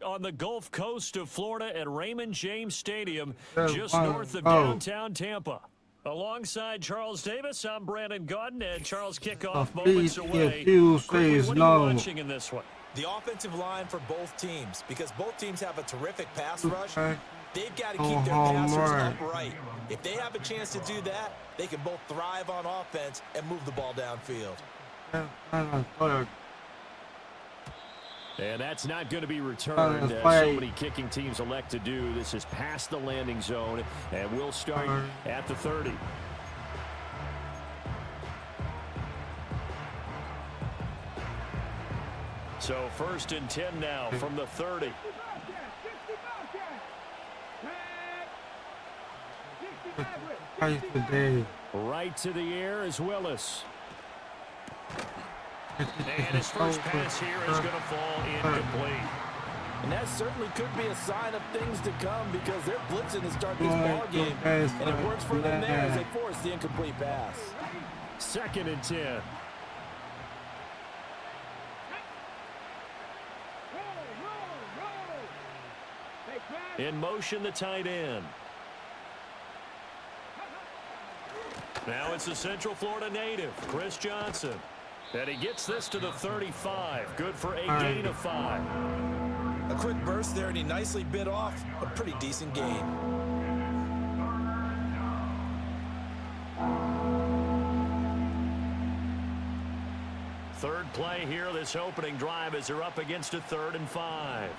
on the Gulf Coast of Florida at Raymond James Stadium, just north of downtown Tampa. Alongside Charles Davis, I'm Brandon Gaudin, and Charles kickoff moments away. Quickly, what are you watching in this one? The offensive line for both teams, because both teams have a terrific pass rush. They've got to keep their passers upright. If they have a chance to do that, they can both thrive on offense and move the ball downfield. And that's not going to be returned, as so many kicking teams elect to do. This is past the landing zone, and we'll start at the 30. So 1st and 10 now from the 30. Right to the air is Willis. And his first pass here is going to fall incomplete. And that certainly could be a sign of things to come, because they're blitzing to start this ball game, and it works for them there as they force the incomplete pass. 2nd and 10. In motion, the tight end. Now it's the Central Florida native, Chris Johnson. And he gets this to the 35. Good for a gain of 5. A quick burst there, and he nicely bit off a pretty decent gain. Third play here, this opening drive, as they're up against a 3rd and 5.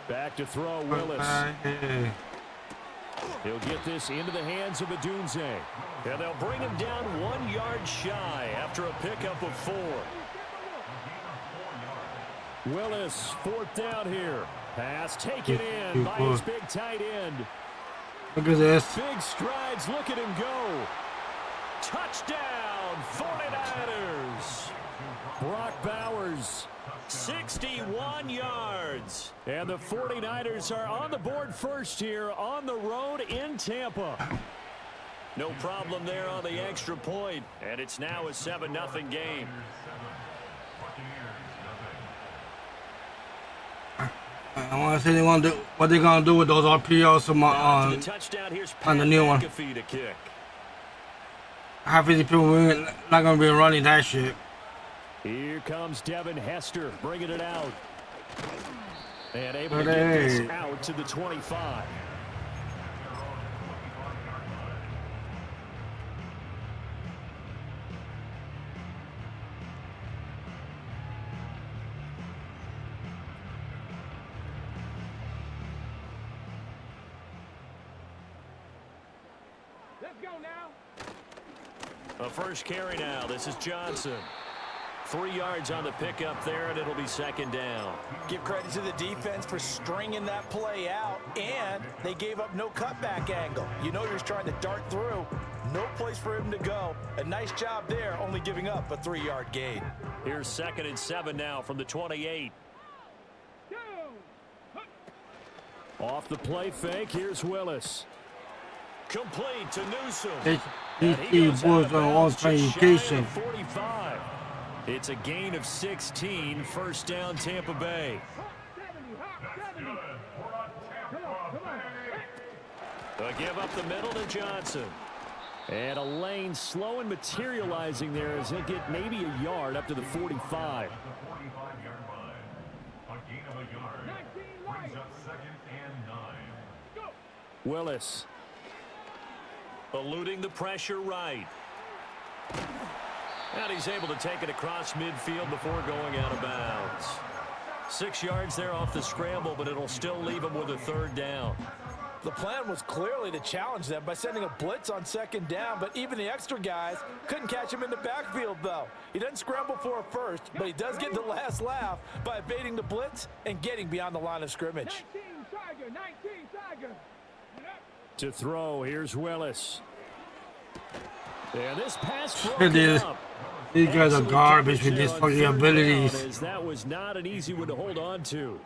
Back to throw, Willis. He'll get this into the hands of Adunze. And they'll bring him down 1 yard shy after a pickup of 4. Willis, 4th down here. Pass taken in by his big tight end. Look at this. Big strides, look at him go. Touchdown, 49ers. Brock Bowers, 61 yards. And the 49ers are on the board first here on the road in Tampa. No problem there on the extra point, and it's now a 7-0 game. I want to see what they're going to do with those RPOs on the new one. Half of the people not going to be running that shit. Here comes Devin Hester bringing it out. And able to get this out to the 25. Let's go now. A first carry now. This is Johnson. 3 yards on the pickup there, and it'll be 2nd down. Give credit to the defense for stringing that play out, and they gave up no cutback angle. You know you're trying to dart through. No place for him to go. A nice job there, only giving up a 3-yard gain. Here's 2nd and 7 now from the 28. Off the play fake, here's Willis. Complete to Newsome. These boys are on vacation. 45. It's a gain of 16, 1st down Tampa Bay. A give up the middle to Johnson. And a lane slow and materializing there as he'll get maybe a yard up to the 45. Willis. Eluding the pressure right. And he's able to take it across midfield before going out of bounds. 6 yards there off the scramble, but it'll still leave him with a 3rd down. The plan was clearly to challenge them by sending a blitz on 2nd down, but even the extra guys couldn't catch him in the backfield, though. He doesn't scramble for a first, but he does get the last laugh by evading the blitz and getting beyond the line of scrimmage. 19 Tiger. To throw, here's Willis. And this pass broken up. These guys are garbage with these fucking abilities. That was not an easy one to hold on to.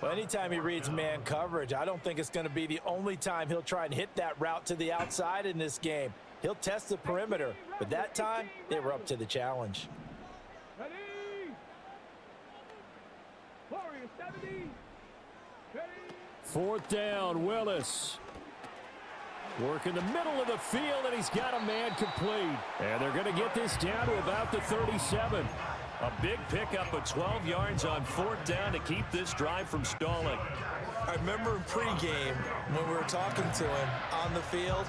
Well, anytime he reads man coverage, I don't think it's going to be the only time he'll try and hit that route to the outside in this game. He'll test the perimeter, but that time they were up to the challenge. Ready? Warriors 70. Ready? 4th down, Willis. Working the middle of the field, and he's got a man complete. And they're going to get this down to about the 37. A big pickup of 12 yards on 4th down to keep this drive from stalling. I remember in pregame when we were talking to him on the field,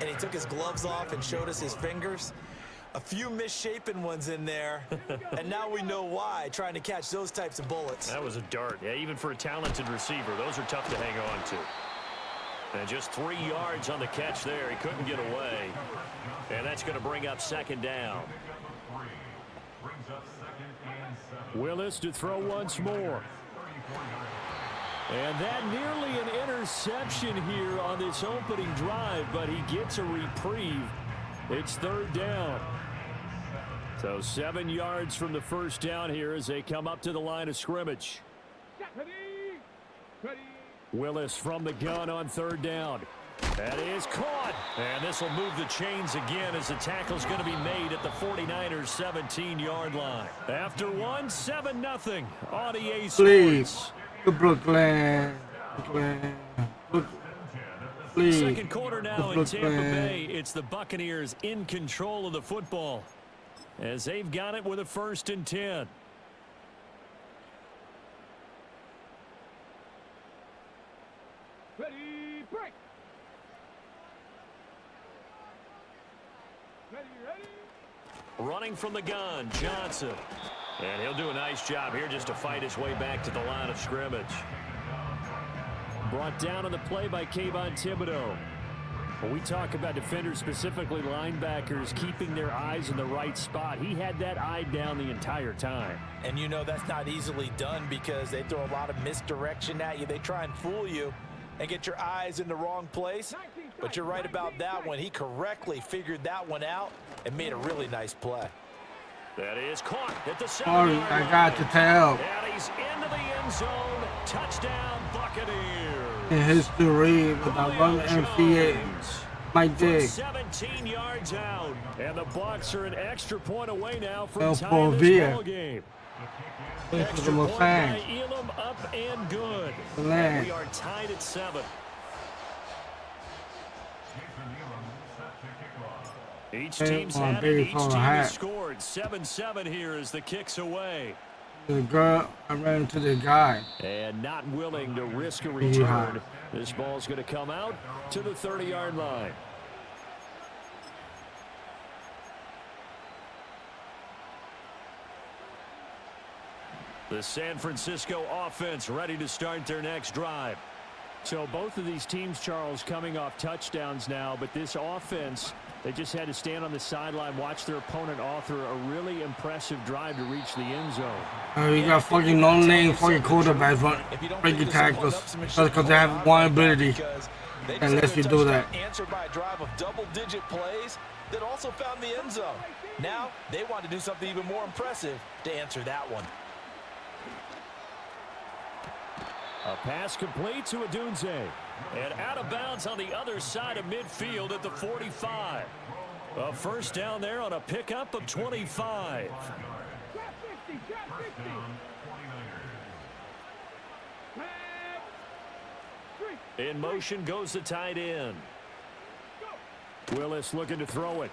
and he took his gloves off and showed us his fingers. A few misshapen ones in there, and now we know why, trying to catch those types of bullets. That was a dart. Yeah, even for a talented receiver, those are tough to hang on to. And just 3 yards on the catch there. He couldn't get away. And that's going to bring up 2nd down. Willis to throw once more. And that nearly an interception here on this opening drive, but he gets a reprieve. It's 3rd down. So 7 yards from the 1st down here as they come up to the line of scrimmage. Ready? Ready? Willis from the gun on 3rd down. That is caught. And this will move the chains again as the tackle's going to be made at the 49ers 17-yard line. After one, 7-0 on EA Sports. Please. Brooklyn. Please. Second quarter now in Tampa Bay. It's the Buccaneers in control of the football as they've got it with a 1st and 10. Ready? Break. Ready? Ready? Running from the gun, Johnson. And he'll do a nice job here just to fight his way back to the line of scrimmage. Brought down on the play by Kayvon Thibodeau. When we talk about defenders, specifically linebackers, keeping their eyes in the right spot, he had that eye down the entire time. And you know that's not easily done because they throw a lot of misdirection at you. They try and fool you and get your eyes in the wrong place. But you're right about that one. He correctly figured that one out and made a really nice play. That is caught at the 7-yard Sorry, line. I got to tell. And he's into the end zone. Touchdown, Buccaneers. In history with that one MCA. My dick. 17 yards out. And the Bucs are an extra point away now from El tying this Porvia. ball game. This is Extra the point by fan. Elam, up and good. Land. And we are tied at 7. Each team's had it. Each team has scored. 7-7 here as the kick's away. The girl, I ran into the guy. And not willing to risk a return. This ball's going to come out to the 30-yard line. The San Francisco offense ready to start their next drive. So both of these teams, Charles, coming off touchdowns now, but this offense, they just had to stand on the sideline, watch their opponent author a really impressive drive to reach the end zone. You got fucking no-name fucking quarterbacks breaking tackles because they have one ability. Unless you do that. Answered by a drive of double-digit plays that also found the end zone. Now they want to do something even more impressive to answer that one. A pass complete to Adunze. And out of bounds on the other side of midfield at the 45. A 1st down there on a pickup of 25. Trap 50. Trap 50. Trap 3. In motion goes the tight end. Willis looking to throw it.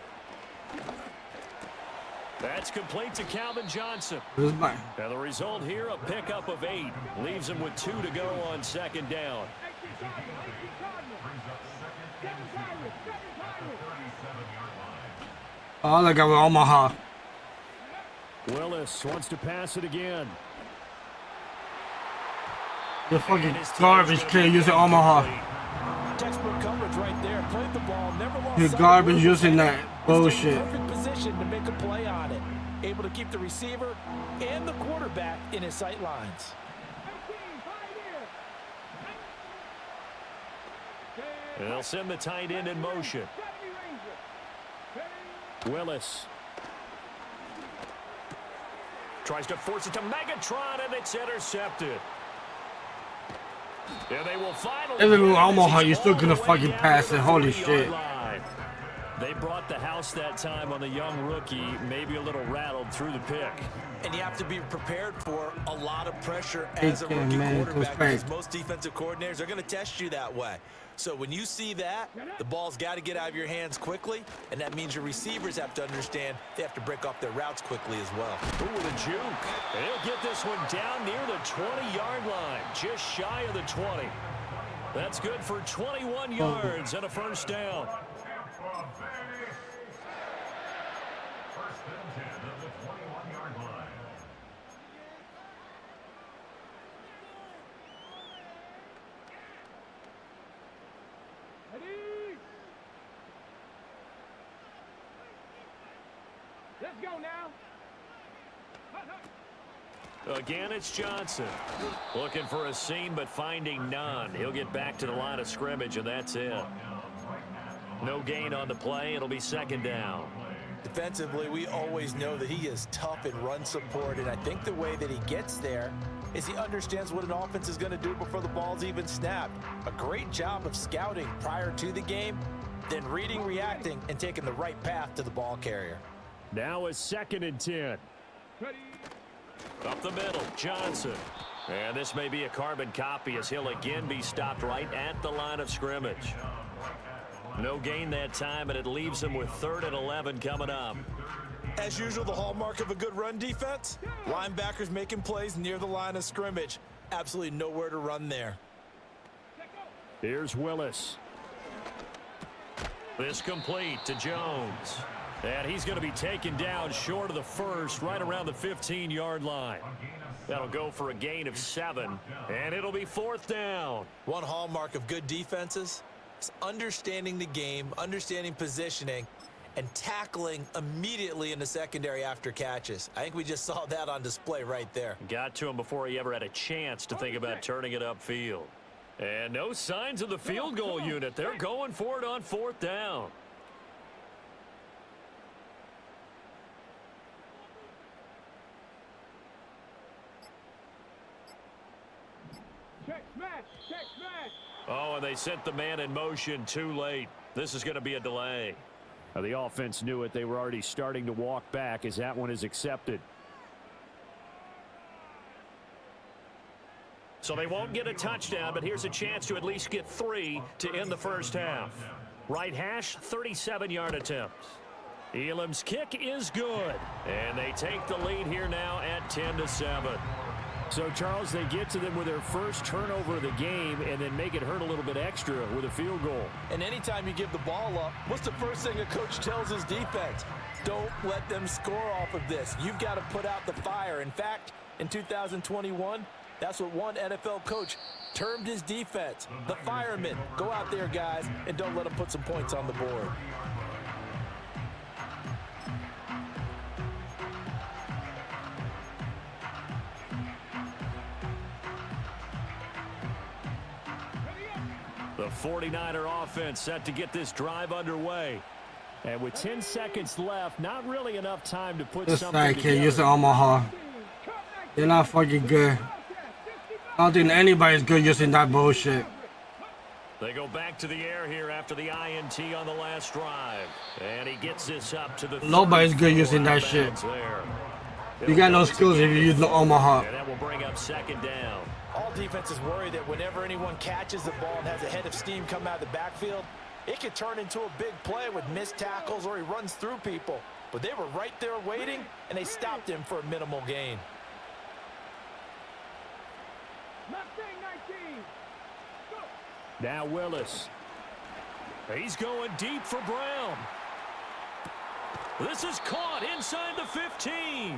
That's complete to Calvin Johnson. And the result here, a pickup of 8. Leaves him with 2 to go on 2nd down. Oh, they got with Omaha. Willis wants to pass it again. The fucking garbage kid using Omaha. Textbook coverage right there. Played the ball, never lost You're sight of garbage it. using that bullshit. Perfect position to make a play on it. Able to keep the receiver and the quarterback in his sight lines. They'll send the tight end in motion. Willis tries to force it to Megatron, and it's intercepted. And they will finally. Even with Omaha, you're still gonna fucking pass it. Holy shit. They brought the house that time on the young rookie, maybe a little rattled through the pick. And you have to be prepared for a lot of pressure as a rookie quarterback because most defensive coordinators are going to test you that way. So when you see that, the ball's got to get out of your hands quickly, and that means your receivers have to understand they have to break off their routes quickly as well. Ooh, the juke. And he'll get this one down near the 20-yard line, just shy of the 20. That's good for 21 yards and a first down. Let's go now. Again, it's Johnson. Looking for a seam, but finding none. He'll get back to the line of scrimmage, and that's it. No gain on the play. It'll be second down. Defensively, we always know that he is tough in run support, and I think the way that he gets there is he understands what an offense is going to do before the ball's even snapped. A great job of scouting prior to the game, then reading, reacting, and taking the right path to the ball carrier. Now a 2nd and 10. Ready. Up the middle, Johnson. And this may be a carbon copy as he'll again be stopped right at the line of scrimmage. No gain that time, and it leaves him with 3rd and 11 coming up. As usual, the hallmark of a good run defense, linebackers making plays near the line of scrimmage. Absolutely nowhere to run there. Here's Willis. This complete to Jones. And he's going to be taken down short of the first, right around the 15-yard line. That'll go for a gain of 7, and it'll be 4th down. One hallmark of good defenses is understanding the game, understanding positioning, and tackling immediately in the secondary after catches. I think we just saw that on display right there. Got to him before he ever had a chance to think about turning it upfield. And no signs of the field goal unit. They're going for it on 4th down. Check smash. Check smash. Oh, and they sent the man in motion too late. This is going to be a delay. Now, the offense knew it. They were already starting to walk back as that one is accepted. So they won't get a touchdown, but here's a chance to at least get 3 to end the first half. Right hash, 37-yard attempt. Elam's kick is good. And they take the lead here now at 10-7. So, Charles, they get to them with their first turnover of the game and then make it hurt a little bit extra with a field goal. And anytime you give the ball up, what's the first thing a coach tells his defense? Don't let them score off of this. You've got to put out the fire. In fact, in 2021, that's what one NFL coach termed his defense. The firemen. Go out there, guys, and don't let them put some points on the board. The 49er offense set to get this drive underway. And with 10 seconds left, not really enough time to put This something side together. kid using Omaha. They're not fucking good. I don't think anybody's good using that bullshit. They go back to the air here after the INT on the last drive. And he gets this up to the Nobody's good using that shit. You got no skills if you use the Omaha. And that will bring up 2nd down. All defenses worry that whenever anyone catches the ball and has a head of steam come out of the backfield, it could turn into a big play with missed tackles or he runs through people. But they were right there waiting, and they stopped him for a minimal gain. Mustang 19. Go. Now Willis. He's going deep for Brown. This is caught inside the 15.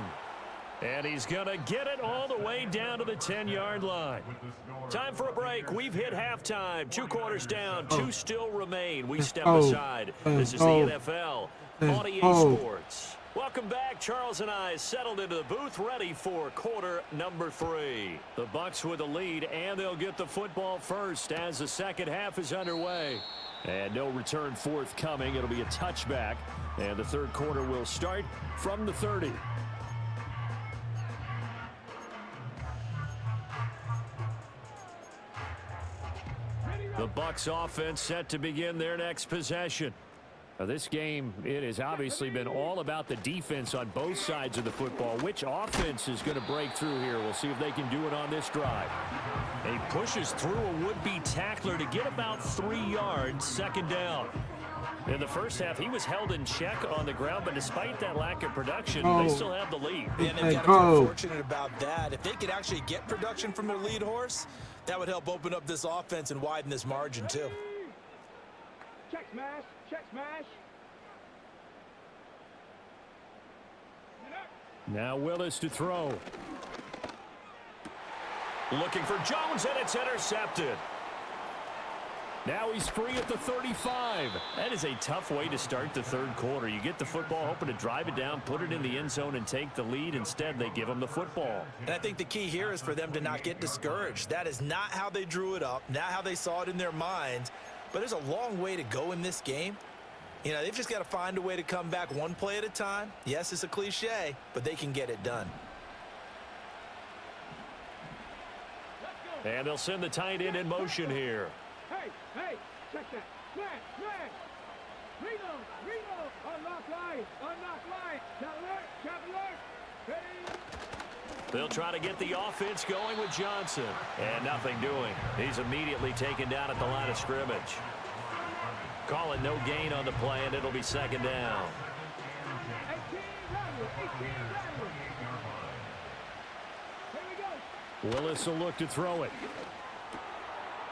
And he's going to get it all the way down to the 10-yard line. Time for a break. We've hit halftime. 2 quarters down. 2 still remain. We step aside. This is the NFL on EA Sports. Welcome back. Charles and I settled into the booth, ready for quarter number 3. The Bucs with the lead, and they'll get the football first as the second half is underway. And no return forthcoming. It'll be a touchback. And the third quarter will start from the 30. The Bucs offense set to begin their next possession. Now this game, it has obviously been all about the defense on both sides of the football. Which offense is going to break through here? We'll see if they can do it on this drive. He pushes through a would-be tackler to get about 3 yards, second down. In the first half, he was held in check on the ground, but despite that lack of production, they still have the lead. And they've got to be fortunate about that. If they could actually get production from their lead horse, that would help open up this offense and widen this margin too. Check smash. Check smash. Now Willis to throw. Looking for Jones, and it's intercepted. Now he's free at the 35. That is a tough way to start the third quarter. You get the football, hoping to drive it down, put it in the end zone, and take the lead. Instead, they give him the football. And I think the key here is for them to not get discouraged. That is not how they drew it up, not how they saw it in their minds. But there's a long way to go in this game. You know, they've just got to find a way to come back one play at a time. Yes, it's a cliche, but they can get it done. And they'll send the tight end in motion here. Hey, check that. Smash. Reno. Unlock line. Cavalier. Ready. They'll try to get the offense going with Johnson. And nothing doing. He's immediately taken down at the line of scrimmage. Call it no gain on the play, and it'll be second down. 18 Rattler. Here we go. Willis will look to throw it.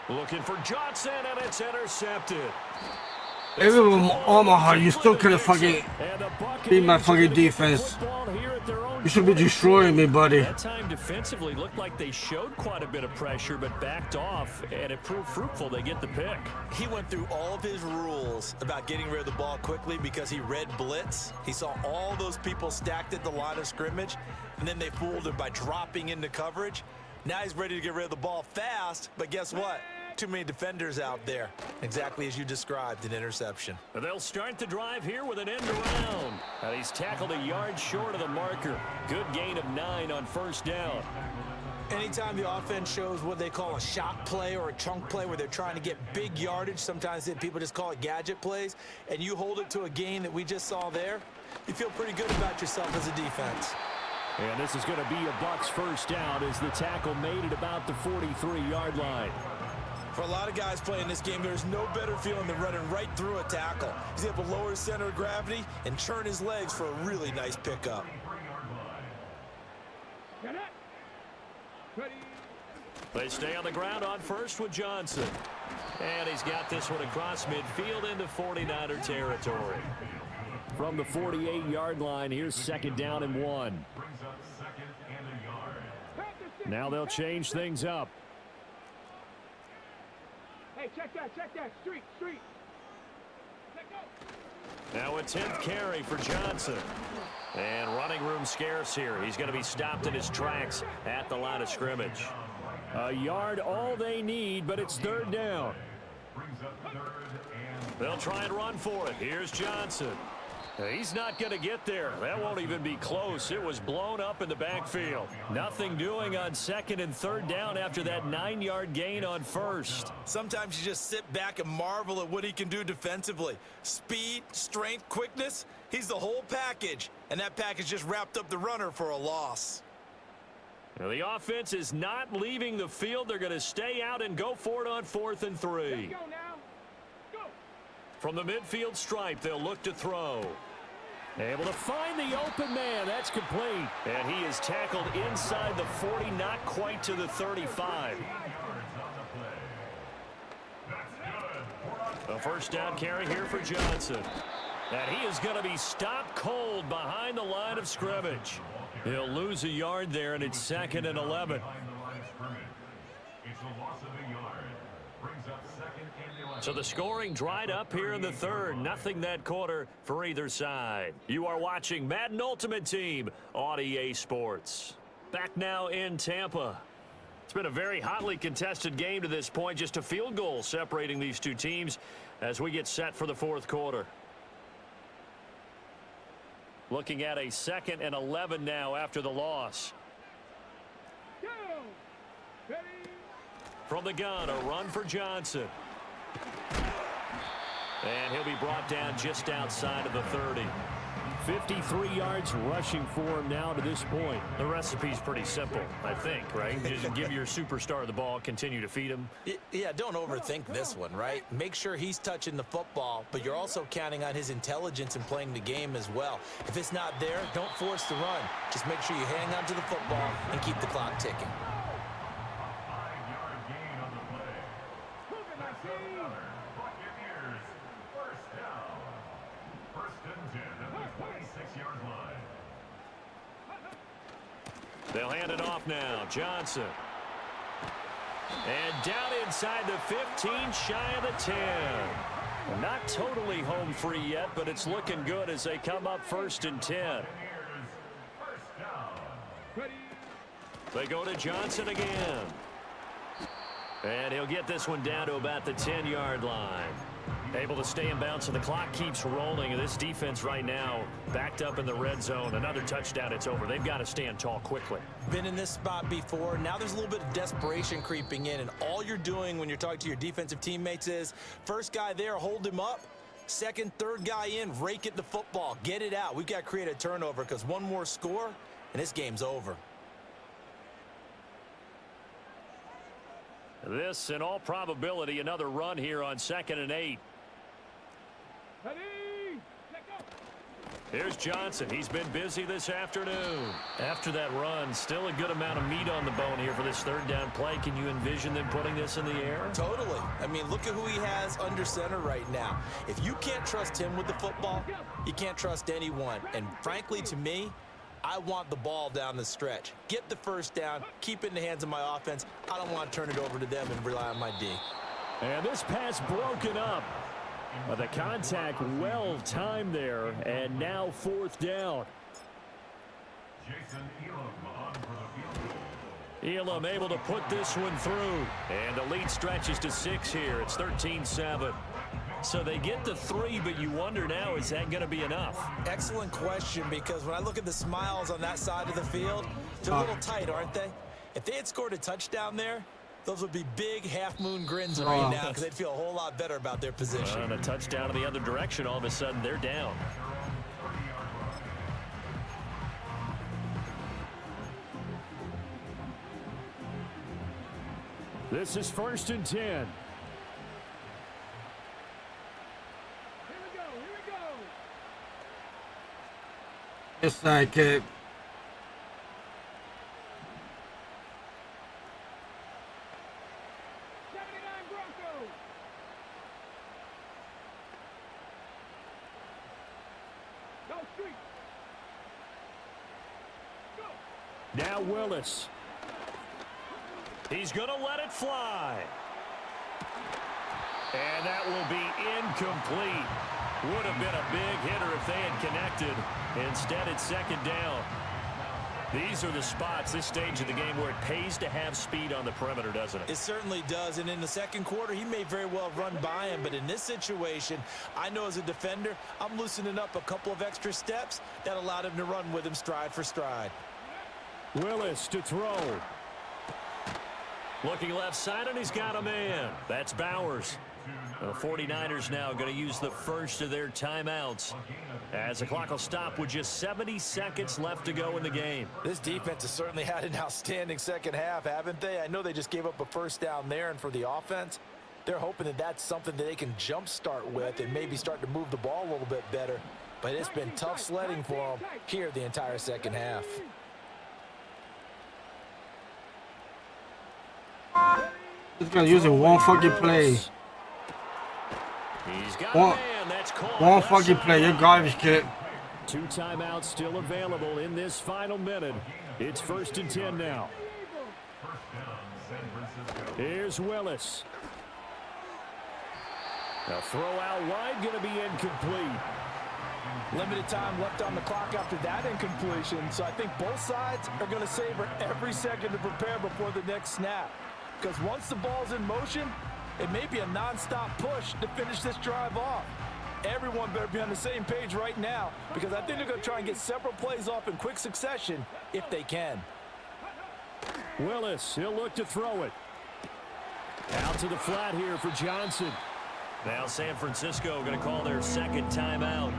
Looking for Johnson, and it's intercepted. Even with Omaha, you still couldn't fucking beat my fucking defense. You should be destroying me, buddy. That time defensively looked like they showed quite a bit of pressure, but backed off, and it proved fruitful. They get the pick. He went through all of his rules about getting rid of the ball quickly because he read blitz. He saw all those people stacked at the line of scrimmage, and then they fooled him by dropping into coverage. Now he's ready to get rid of the ball fast, but guess what? Too many defenders out there. Exactly as you described, an interception. They'll start the drive here with an end around. And he's tackled a yard short of the marker. Good gain of 9 on first down. Anytime the offense shows what they call a shot play or a chunk play where they're trying to get big yardage, sometimes people just call it gadget plays, and you hold it to a gain that we just saw there, you feel pretty good about yourself as a defense. And this is going to be a Bucs first down as the tackle made at about the 43-yard line. For a lot of guys playing this game, there's no better feeling than running right through a tackle. He's able to lower his center of gravity and turn his legs for a really nice pickup. Get it. Ready. They stay on the ground on first with Johnson. And he's got this one across midfield into 49er territory. From the 48-yard line, here's second down and 1. Now they'll change things up. Hey, check that. Street. Let go. Now a 10th carry for Johnson. And running room scarce here. He's going to be stopped in his tracks at the line of scrimmage. A yard all they need, but it's third down. They'll try and run for it. Here's Johnson. He's not going to get there. That won't even be close. It was blown up in the backfield. Nothing doing on second and third down after that 9-yard gain on first. Sometimes you just sit back and marvel at what he can do defensively. Speed, strength, quickness, he's the whole package. And that package just wrapped up the runner for a loss. Now the offense is not leaving the field. They're going to stay out and go for it on 4th and 3. Let's go now. Go. From the midfield stripe, they'll look to throw. Able to find the open man. That's complete. And he is tackled inside the 40, not quite to the 35. A first down carry here for Johnson. And he is going to be stopped cold behind the line of scrimmage. He'll lose a yard there, and it's 2nd and 11. So the scoring dried up here in the third. Nothing that quarter for either side. You are watching Madden Ultimate Team on EA Sports. Back now in Tampa. It's been a very hotly contested game to this point. Just a field goal separating these two teams as we get set for the fourth quarter. Looking at a 2nd and 11 now after the loss. Go. Ready. From the gun, a run for Johnson. And he'll be brought down just outside of the 30. 53 yards rushing for him now to this point. The recipe's pretty simple, I think, right? Just give your superstar the ball, continue to feed him. Yeah, don't overthink this one, right? Make sure he's touching the football, but you're also counting on his intelligence in playing the game as well. If it's not there, don't force the run. Just make sure you hang on to the football and keep the clock ticking. They'll hand it off now. Johnson. And down inside the 15, shy of the 10. Well, not totally home free yet, but it's looking good as they come up 1st and 10. They go to Johnson again. And he'll get this one down to about the 10-yard line. Able to stay in bounds, so the clock keeps rolling. And this defense right now backed up in the red zone. Another touchdown, it's over. They've got to stand tall quickly. Been in this spot before. Now there's a little bit of desperation creeping in. And all you're doing when you're talking to your defensive teammates is, first guy there, hold him up. Second, third guy in, rake at the football. Get it out. We've got to create a turnover because one more score, and this game's over. This, in all probability, another run here on 2nd and 8. Here's Johnson. He's been busy this afternoon. After that run, still a good amount of meat on the bone here for this 3rd down play. Can you envision them putting this in the air? Totally. I mean, look at who he has under center right now. If you can't trust him with the football, you can't trust anyone. And frankly, to me, I want the ball down the stretch. Get the 1st down, keep it in the hands of my offense. I don't want to turn it over to them and rely on my D. And this pass broken up. The contact well timed there, and now 4th down. Elam able to put this one through. And the lead stretches to 6 here. It's 13-7. So they get the 3, but you wonder now, is that going to be enough? Excellent question, because when I look at the smiles on that side of the field, they're a little tight, aren't they? If they had scored a touchdown there, those would be big half-moon grins right now because they'd feel a whole lot better about their position. And a touchdown in the other direction, all of a sudden they're down. This is 1st and 10. Here we go. It's like 79 Broncos. Go street. Go. Now Willis. He's going to let it fly. And that will be incomplete. Would have been a big hitter if they had connected. Instead, it's 2nd down. These are the spots, this stage of the game, where it pays to have speed on the perimeter, doesn't it? It certainly does, and in the 2nd quarter, he may very well run by him, but in this situation, I know as a defender, I'm loosening up a couple of extra steps that allowed him to run with him stride for stride. Willis to throw. Looking left side, and he's got a man. That's Bowers. The 49ers now going to use the first of their timeouts as the clock will stop with just 70 seconds left to go in the game. This defense has certainly had an outstanding 2nd half, haven't they? I know they just gave up a 1st down there, and for the offense, they're hoping that that's something that they can jumpstart with and maybe start to move the ball a little bit better. But it's been tough sledding for them here the entire 2nd half. This guy's using one fucking play. He's got a man. That's called. One fucking play. You're garbage, kid. 2 timeouts still available in this final minute. It's 1st and 10 now. Here's Willis. A throw out wide, going to be incomplete. Limited time left on the clock after that incompletion, so I think both sides are going to savor every second to prepare before the next snap. Because once the ball's in motion, it may be a non-stop push to finish this drive off. Everyone better be on the same page right now, because I think they're going to try and get several plays off in quick succession if they can. Willis, he'll look to throw it. Out to the flat here for Johnson. Now San Francisco going to call their second timeout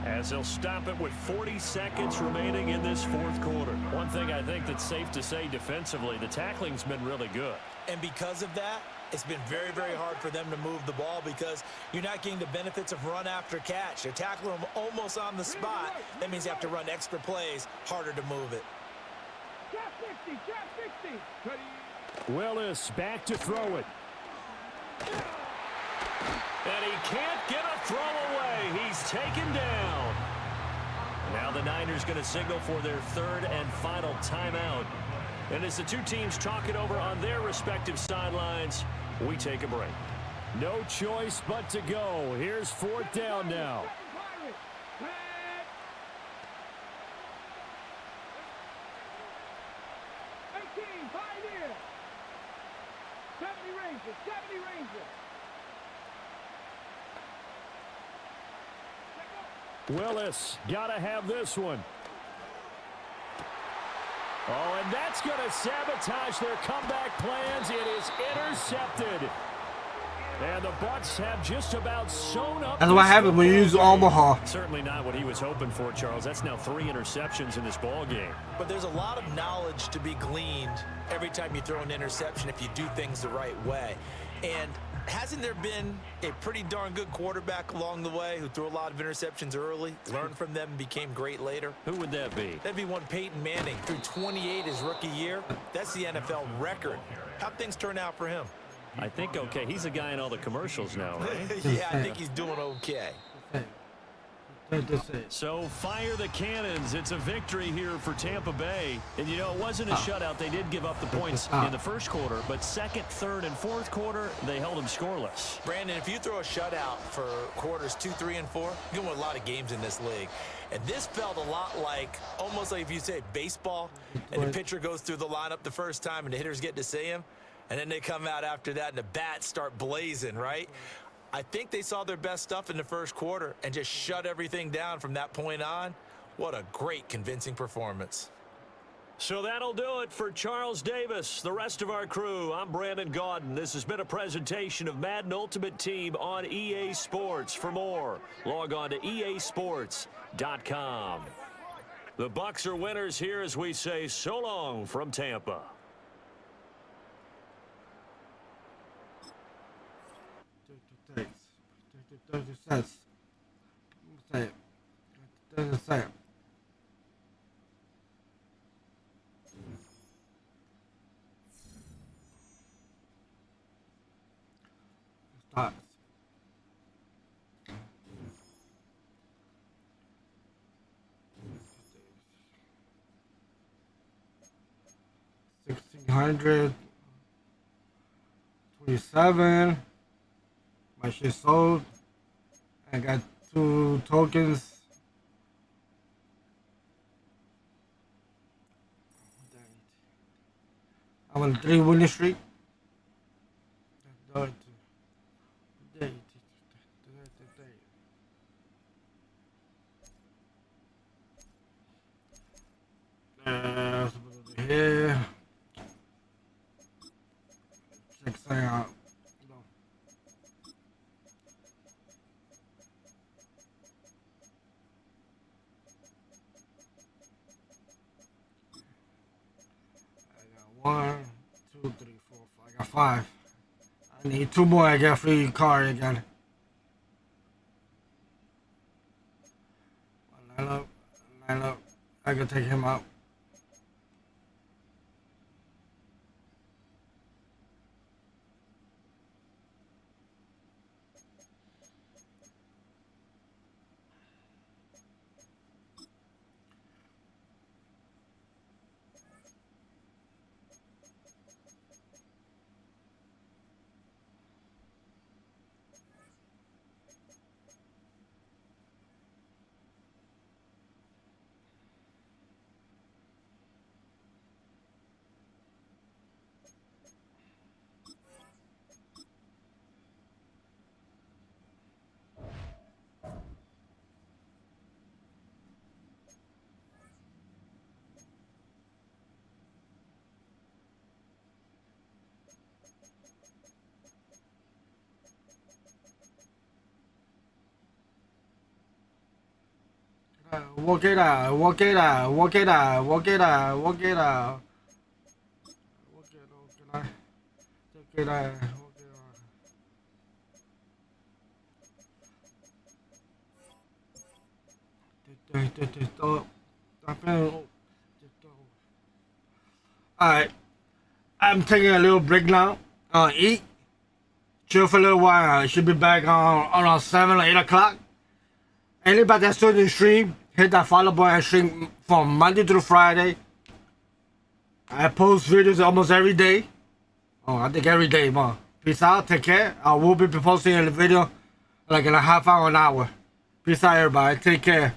as they'll stop it with 40 seconds remaining in this fourth quarter. One thing I think that's safe to say defensively, the tackling's been really good. And because of that, it's been very, very hard for them to move the ball because you're not getting the benefits of run after catch. They're tackling them almost on the spot. That means you have to run extra plays, harder to move it. Trap 60, trap 60. Willis back to throw it. And he can't get a throw away. He's taken down. Now the Niners going to signal for their third and final timeout. And as the two teams talk it over on their respective sidelines, we take a break. No choice but to go. Here's fourth down now. 18, Pioneer. 70 Rangers, 70 Rangers. Willis, got to have this one. Oh, and that's going to sabotage their comeback plans. It is intercepted. And the Bucs have just about sewn up. That's what happened when you use Omaha. Certainly not what he was hoping for, Charles. That's now 3 interceptions in this ball game. But there's a lot of knowledge to be gleaned every time you throw an interception if you do things the right way. And hasn't there been a pretty darn good quarterback along the way who threw a lot of interceptions early, learned from them, and became great later? Who would that be? That'd be one Peyton Manning. Threw 28 his rookie year. That's the NFL record. How'd things turn out for him? I think okay. He's a guy in all the commercials now, right? Yeah, I think he's doing okay. So fire the cannons. It's a victory here for Tampa Bay. And, you know, it wasn't a shutout. They did give up the points in the first quarter, but second, third, and fourth quarter, they held them scoreless. Brandon, if you throw a shutout for quarters 2, 3, and 4, you're going to win a lot of games in this league. And this felt a lot like, almost like if you say baseball, and the pitcher goes through the lineup the first time and the hitters get to see him, and then they come out after that and the bats start blazing, right? I think they saw their best stuff in the first quarter and just shut everything down from that point on. What a great, convincing performance. So that'll do it for Charles Davis, the rest of our crew. I'm Brandon Gaudin. This has been a presentation of Madden Ultimate Team on EA Sports. For more, log on to easports.com. The Bucs are winners here as we say so long from Tampa. Stop. 1,627. My shit sold. I got 2 tokens. I'm on a 3-winning streak. Here. Check this out. One, two, three, four, five. I got 5. I need 2 more. I get a free card again. Line up. I can take him out. Work it out. Work it out. Work it out. Work it out. Work it out. Work it out. Work it out. Alright, I'm taking a little break now. Eat, chill for a little while. I should be back on around 7 or 8 o'clock. Anybody that's still in the stream, hit that follow button and stream from Monday through Friday. I post videos almost every day. Oh, I think every day, man. Peace out, take care. I will be posting a video like in a half hour, an hour. Peace out, everybody. Take care.